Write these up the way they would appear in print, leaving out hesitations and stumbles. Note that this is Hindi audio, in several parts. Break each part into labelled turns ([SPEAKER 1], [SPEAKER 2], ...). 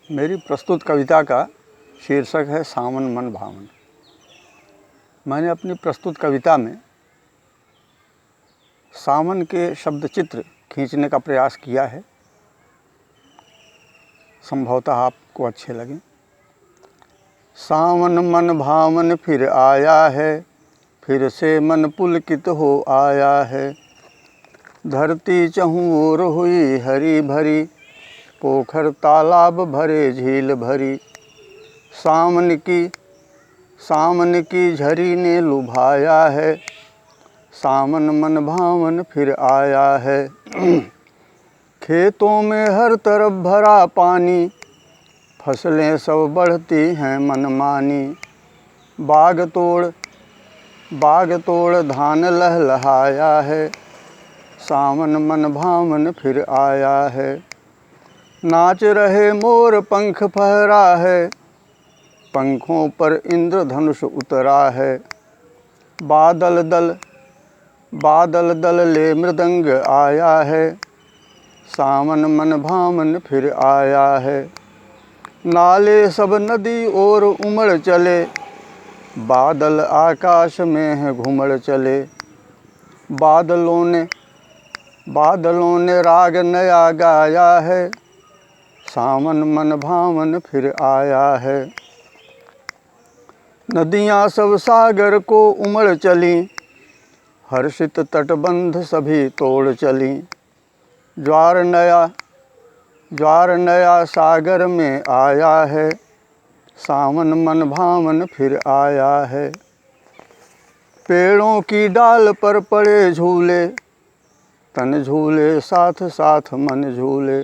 [SPEAKER 1] मेरी प्रस्तुत कविता का शीर्षक है सावन मन भावन। मैंने अपनी प्रस्तुत कविता में सावन के शब्द चित्र खींचने का प्रयास किया है। संभवतः आपको अच्छे लगें। सावन मन भावन फिर आया है, फिर से मन पुलकित हो आया है। धरती चहुँ ओर हुई हरी भरी, पोखर तालाब भरे झील भरी। सावन की झरी ने लुभाया है, सावन मन भावन फिर आया है। खेतों में हर तरफ भरा पानी, फसलें सब बढ़ती हैं मनमानी। बाग तोड़ धान लहलहाया है, सावन मन भावन फिर आया है। नाच रहे मोर पंख फहरा है, पंखों पर इंद्रधनुष उतरा है। बादल दल ले मृदंग आया है, सावन मन भावन फिर आया है। नाले सब नदी और उमड़ चले, बादल आकाश में है घूमड़ चले। बादलों ने राग नया गाया है, सावन मन भावन फिर आया है। नदियाँ सब सागर को उमड़ चली, हर्षित तटबंध सभी तोड़ चली। ज्वार नया सागर में आया है, सावन मन भावन फिर आया है। पेड़ों की डाल पर पड़े झूले, तन झूले साथ साथ मन झूले।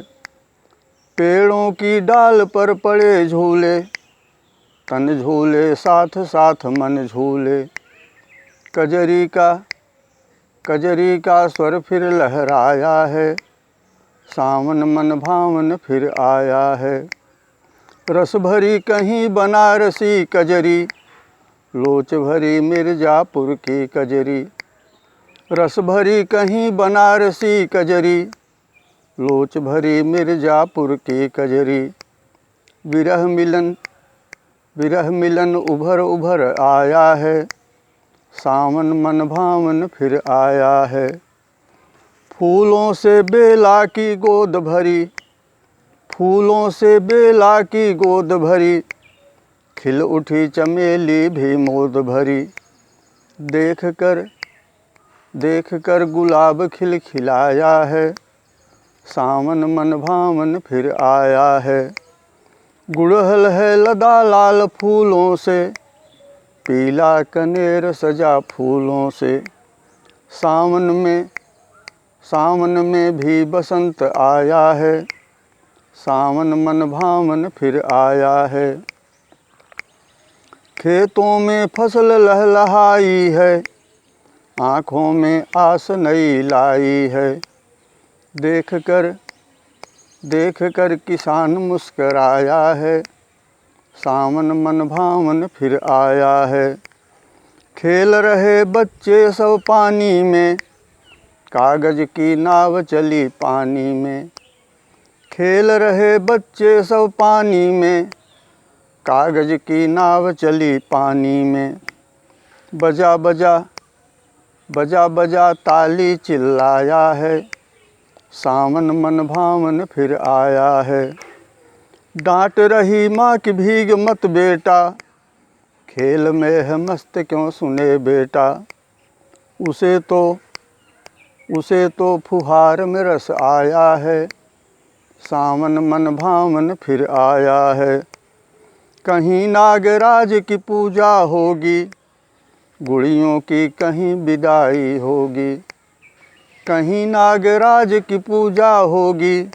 [SPEAKER 1] पेड़ों की डाल पर पड़े झूले, तन झूले साथ साथ मन झूले। कजरी का स्वर फिर लहराया है, सावन मन भावन फिर आया है। रस भरी कहीं बनारसी कजरी, लोच भरी मिर्जापुर की कजरी। रस भरी कहीं बनारसी कजरी, लोच भरी मिर्जापुर की कजरी। विरह मिलन उभर आया है, सावन मन भावन फिर आया है। फूलों से बेला की गोद भरी, खिल उठी चमेली भी मोद भरी। देख कर गुलाब खिलखिलाया है, सावन मन भावन फिर आया है। गुड़हल है लदा लाल फूलों से, पीला कनेर सजा फूलों से। सावन में भी बसंत आया है, सावन मन भावन फिर आया है। खेतों में फसल लहलहाई है, आँखों में आस नई लाई है। देख कर किसान मुस्कराया है, सावन मन भावन फिर आया है। खेल रहे बच्चे सब पानी में, कागज की नाव चली पानी में। खेल रहे बच्चे सब पानी में, कागज की नाव चली पानी में। बजा ताली चिल्लाया है, सावन मन भावन फिर आया है। डांट रही माँ की भीग मत बेटा, खेल में है मस्त क्यों सुने बेटा। उसे तो फुहार में रस आया है, सावन मन भावन फिर आया है। कहीं नागराज की पूजा होगी, गुड़ियों की कहीं विदाई होगी। कहीं नागराज की पूजा होगी,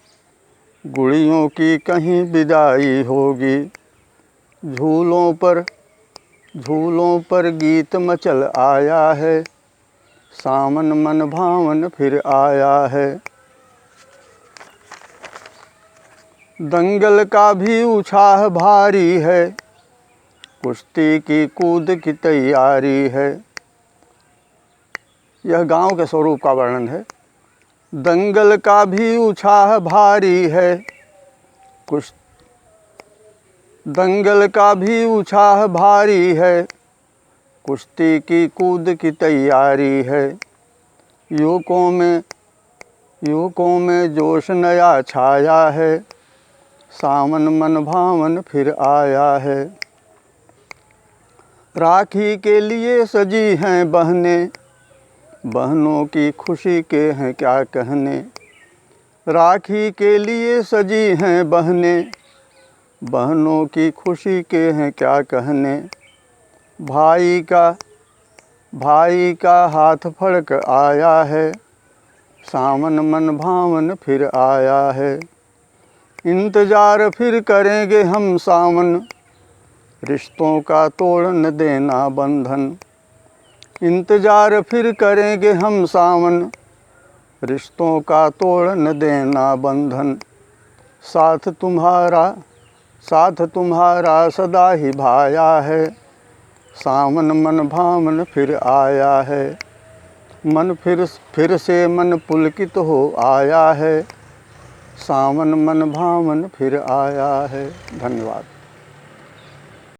[SPEAKER 1] गुड़ियों की कहीं विदाई होगी। झूलों पर गीत मचल आया है, सावन मन भावन फिर आया है। दंगल का भी उत्साह भारी है, कुश्ती की कूद की तैयारी है। यह गांव के स्वरूप का वर्णन है। दंगल का भी उत्साह भारी है, दंगल का भी उत्साह भारी है, कुश्ती की कूद की तैयारी है। युवकों में जोश नया छाया है, सावन मन भावन फिर आया है। राखी के लिए सजी हैं बहनें, बहनों की खुशी के हैं क्या कहने। राखी के लिए सजी हैं बहनें, बहनों की खुशी के हैं क्या कहने। भाई का हाथ फड़क आया है, सावन मन भावन फिर आया है। इंतजार फिर करेंगे हम सावन, रिश्तों का तोड़ न देना बंधन। इंतजार फिर करेंगे हम सावन, रिश्तों का तोड़ न देना बंधन। साथ तुम्हारा सदा ही भाया है, सावन मन भावन फिर आया है। मन फिर से मन पुलकित हो आया है, सावन मन भावन फिर आया है। धन्यवाद।